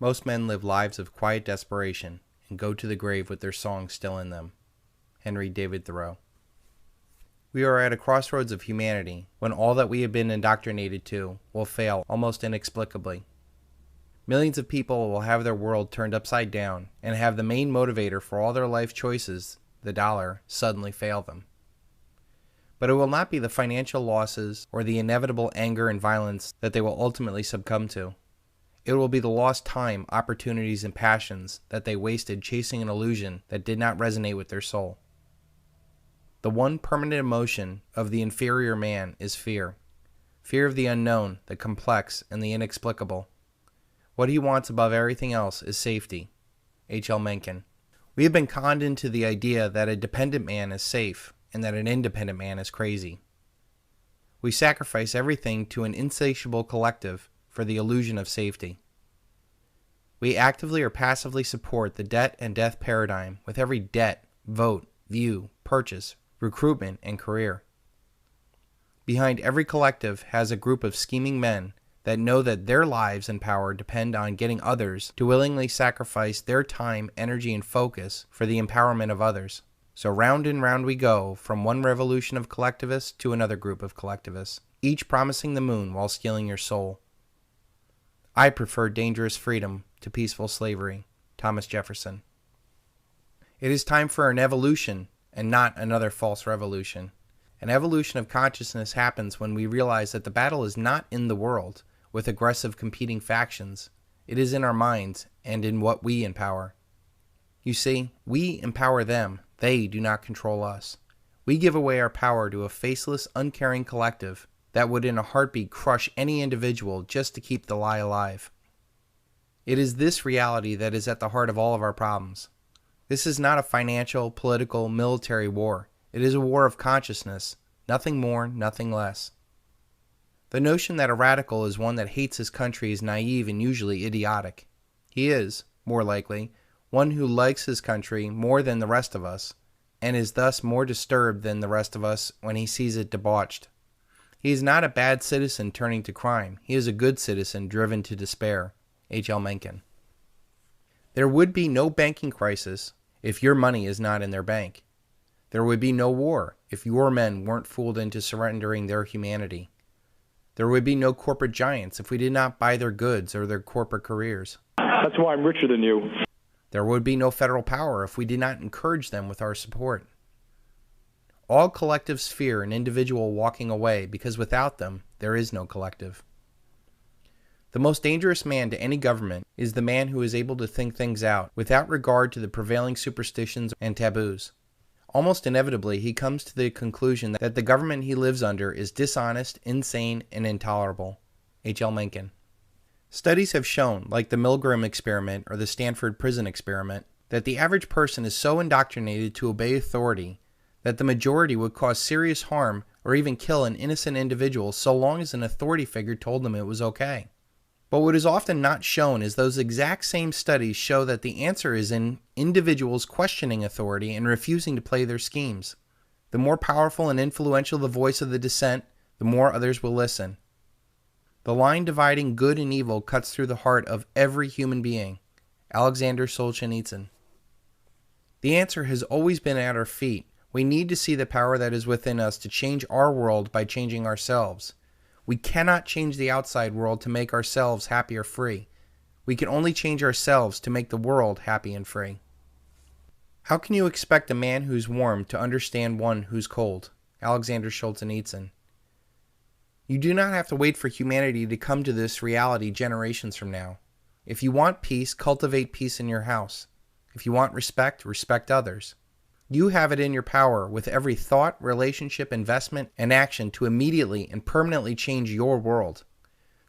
Most men live lives of quiet desperation and go to the grave with their songs still in them. Henry David Thoreau. We are at a crossroads of humanity when all that we have been indoctrinated to will fail almost inexplicably. Millions of people will have their world turned upside down and have the main motivator for all their life choices, the dollar, suddenly fail them. But it will not be the financial losses or the inevitable anger and violence that they will ultimately succumb to. It will be the lost time, opportunities, and passions that they wasted chasing an illusion that did not resonate with their soul. The one permanent emotion of the inferior man is fear. Fear of the unknown, the complex, and the inexplicable. What he wants above everything else is safety. H.L. Mencken. We have been conned into the idea that a dependent man is safe and that an independent man is crazy. We sacrifice everything to an insatiable collective for the illusion of safety. We actively or passively support the debt and death paradigm with every debt, vote, view, purchase, recruitment, and career. Behind every collective has a group of scheming men that know that their lives and power depend on getting others to willingly sacrifice their time, energy, and focus for the empowerment of others. So round and round we go, from one revolution of collectivists to another group of collectivists, each promising the moon while stealing your soul. I prefer dangerous freedom to peaceful slavery. Thomas Jefferson. It is time for an evolution and not another false revolution. An evolution of consciousness happens when we realize that the battle is not in the world with aggressive competing factions. It is in our minds and in what we empower. You see, we empower them. They do not control us. We give away our power to a faceless, uncaring collective that would in a heartbeat crush any individual just to keep the lie alive. It is this reality that is at the heart of all of our problems. This is not a financial, political, military war. It is a war of consciousness, nothing more, nothing less. The notion that a radical is one that hates his country is naive and usually idiotic. He is, more likely, one who likes his country more than the rest of us, and is thus more disturbed than the rest of us when he sees it debauched. He is not a bad citizen turning to crime. He is a good citizen driven to despair. H.L. Mencken. There would be no banking crisis if your money is not in their bank. There would be no war if your men weren't fooled into surrendering their humanity. There would be no corporate giants if we did not buy their goods or their corporate careers. That's why I'm richer than you. There would be no federal power if we did not encourage them with our support. All collectives fear an individual walking away because without them, there is no collective. The most dangerous man to any government is the man who is able to think things out without regard to the prevailing superstitions and taboos. Almost inevitably, he comes to the conclusion that the government he lives under is dishonest, insane, and intolerable. H.L. Mencken. Studies have shown, like the Milgram experiment or the Stanford prison experiment, that the average person is so indoctrinated to obey authority that the majority would cause serious harm or even kill an innocent individual so long as an authority figure told them it was okay. But what is often not shown is those exact same studies show that the answer is in individuals questioning authority and refusing to play their schemes. The more powerful and influential the voice of the dissent, the more others will listen. The line dividing good and evil cuts through the heart of every human being. Alexander Solzhenitsyn. The answer has always been at our feet. We need to see the power that is within us to change our world by changing ourselves. We cannot change the outside world to make ourselves happy or free. We can only change ourselves to make the world happy and free. How can you expect a man who's warm to understand one who's cold? Alexander Solzhenitsyn. You do not have to wait for humanity to come to this reality generations from now. If you want peace, cultivate peace in your house. If you want respect, respect others. You have it in your power with every thought, relationship, investment, and action to immediately and permanently change your world.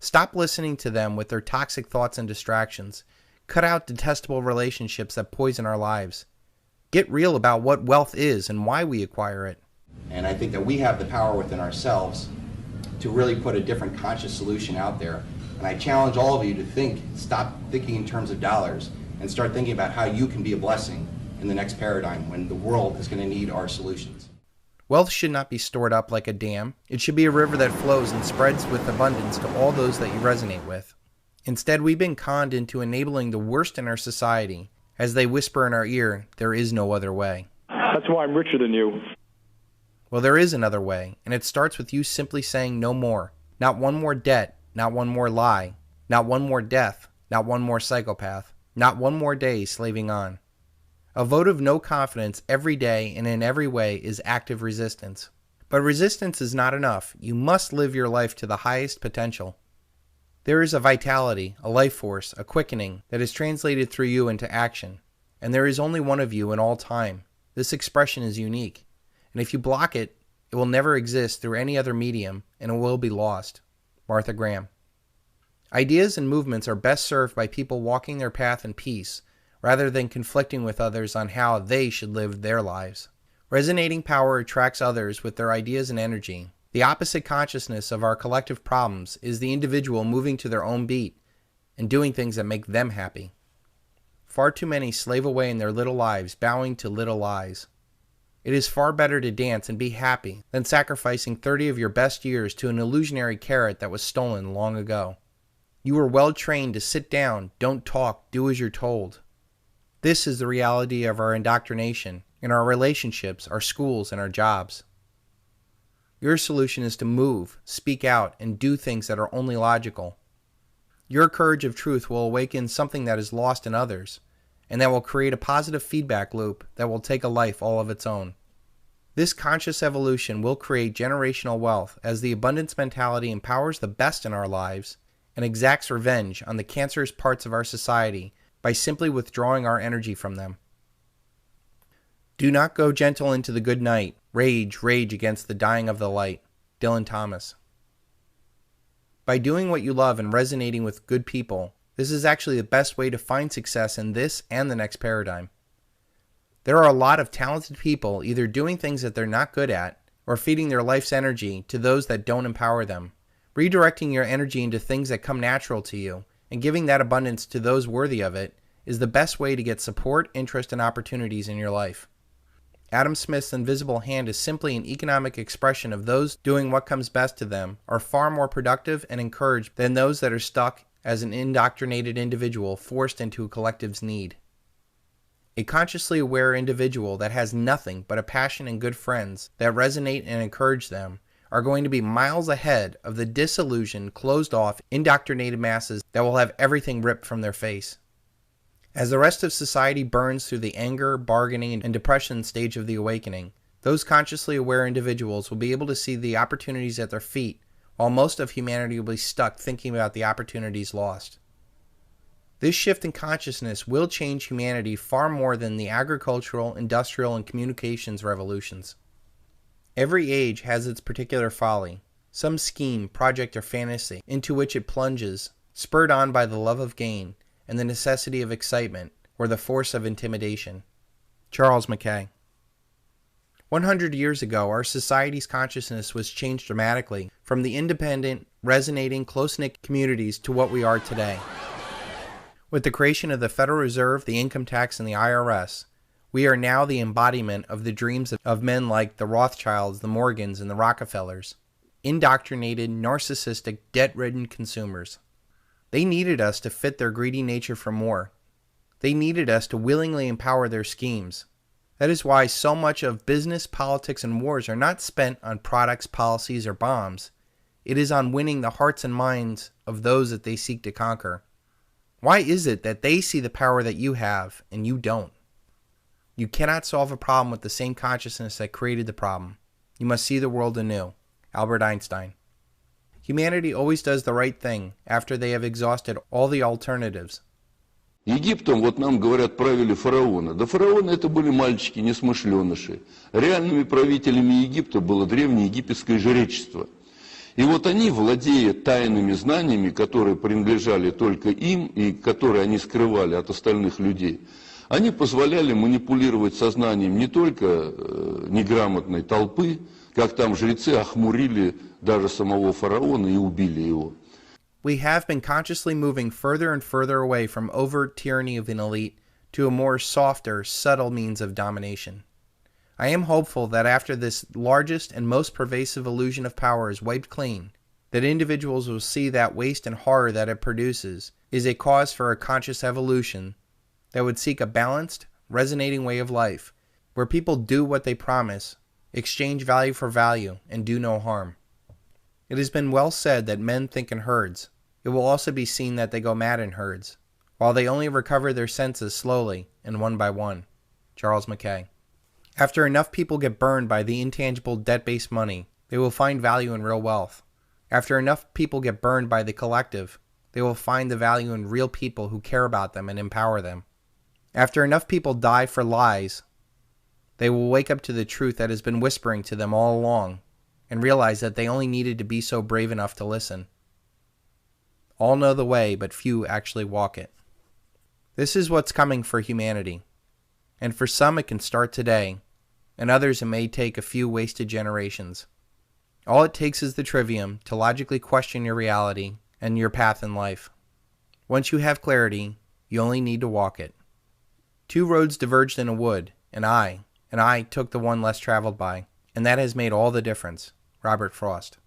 Stop listening to them with their toxic thoughts and distractions. Cut out detestable relationships that poison our lives. Get real about what wealth is and why we acquire it. And I think that we have the power within ourselves to really put a different conscious solution out there. And I challenge all of you to stop thinking in terms of dollars and start thinking about how you can be a blessing in the next paradigm when the world is going to need our solutions. Wealth should not be stored up like a dam. It should be a river that flows and spreads with abundance to all those that you resonate with. Instead, we've been conned into enabling the worst in our society as they whisper in our ear, there is no other way. That's why I'm richer than you. Well, there is another way, and it starts with you simply saying no more. Not one more debt, not one more lie, not one more death, not one more psychopath, not one more day slaving on. A vote of no confidence every day and in every way is active resistance. But resistance is not enough. You must live your life to the highest potential. There is a vitality, a life force, a quickening that is translated through you into action. And there is only one of you in all time. This expression is unique. And if you block it, it will never exist through any other medium, and it will be lost. Martha Graham. Ideas and movements are best served by people walking their path in peace, rather than conflicting with others on how they should live their lives. Resonating power attracts others with their ideas and energy. The opposite consciousness of our collective problems is the individual moving to their own beat and doing things that make them happy. Far too many slave away in their little lives, bowing to little lies. It is far better to dance and be happy than sacrificing 30 of your best years to an illusionary carrot that was stolen long ago. You were well trained to sit down, don't talk, do as you're told. This is the reality of our indoctrination, in our relationships, our schools, and our jobs. Your solution is to move, speak out, and do things that are only logical. Your courage of truth will awaken something that is lost in others, and that will create a positive feedback loop that will take a life all of its own. This conscious evolution will create generational wealth as the abundance mentality empowers the best in our lives and exacts revenge on the cancerous parts of our society by simply withdrawing our energy from them. Do not go gentle into the good night. Rage, rage against the dying of the light. Dylan Thomas. By doing what you love and resonating with good people, this is actually the best way to find success in this and the next paradigm. There are a lot of talented people either doing things that they're not good at or feeding their life's energy to those that don't empower them. Redirecting your energy into things that come natural to you and giving that abundance to those worthy of it is the best way to get support, interest, and opportunities in your life. Adam Smith's invisible hand is simply an economic expression of those doing what comes best to them are far more productive and encouraged than those that are stuck as an indoctrinated individual forced into a collective's need. A consciously aware individual that has nothing but a passion and good friends that resonate and encourage them are going to be miles ahead of the disillusioned, closed off, indoctrinated masses that will have everything ripped from their face. As the rest of society burns through the anger, bargaining, and depression stage of the awakening, those consciously aware individuals will be able to see the opportunities at their feet, while most of humanity will be stuck thinking about the opportunities lost. This shift in consciousness will change humanity far more than the agricultural, industrial, and communications revolutions. Every age has its particular folly, some scheme, project, or fantasy into which it plunges, spurred on by the love of gain, and the necessity of excitement, or the force of intimidation. Charles Mackay. 100 years ago, our society's consciousness was changed dramatically from the independent, resonating, close-knit communities to what we are today. With the creation of the Federal Reserve, the income tax, and the IRS, we are now the embodiment of the dreams of men like the Rothschilds, the Morgans, and the Rockefellers. Indoctrinated, narcissistic, debt-ridden consumers. They needed us to fit their greedy nature for more. They needed us to willingly empower their schemes. That is why so much of business, politics, and wars are not spent on products, policies, or bombs. It is on winning the hearts and minds of those that they seek to conquer. Why is it that they see the power that you have and you don't? You cannot solve a problem with the same consciousness that created the problem. You must see the world anew. Albert Einstein. Humanity always does the right thing after they have exhausted all the alternatives. Египтом, вот нам говорят, правили фараоны. Да фараоны это были мальчики, несмышленыши. Реальными правителями Египта было древнеегипетское жречество. И вот они, владея тайными знаниями, которые принадлежали только им и которые они скрывали от остальных людей, они позволяли манипулировать сознанием не только неграмотной толпы, как там жрецы охмурили даже самого фараона и убили его. We have been consciously moving further and further away from overt tyranny of an elite to a more softer, subtle means of domination. I am hopeful that after this largest and most pervasive illusion of power is wiped clean, that individuals will see that waste and horror that it produces is a cause for a conscious evolution that would seek a balanced, resonating way of life, where people do what they promise, exchange value for value, and do no harm. It has been well said that men think in herds. It will also be seen that they go mad in herds, while they only recover their senses slowly and one by one. Charles Mackay. After enough people get burned by the intangible debt-based money, they will find value in real wealth. After enough people get burned by the collective, they will find the value in real people who care about them and empower them. After enough people die for lies, they will wake up to the truth that has been whispering to them all along and realize that they only needed to be so brave enough to listen. All know the way, but few actually walk it. This is what's coming for humanity. And for some it can start today, and others it may take a few wasted generations. All it takes is the trivium to logically question your reality and your path in life. Once you have clarity, you only need to walk it. Two roads diverged in a wood, and I took the one less traveled by, and that has made all the difference. Robert Frost.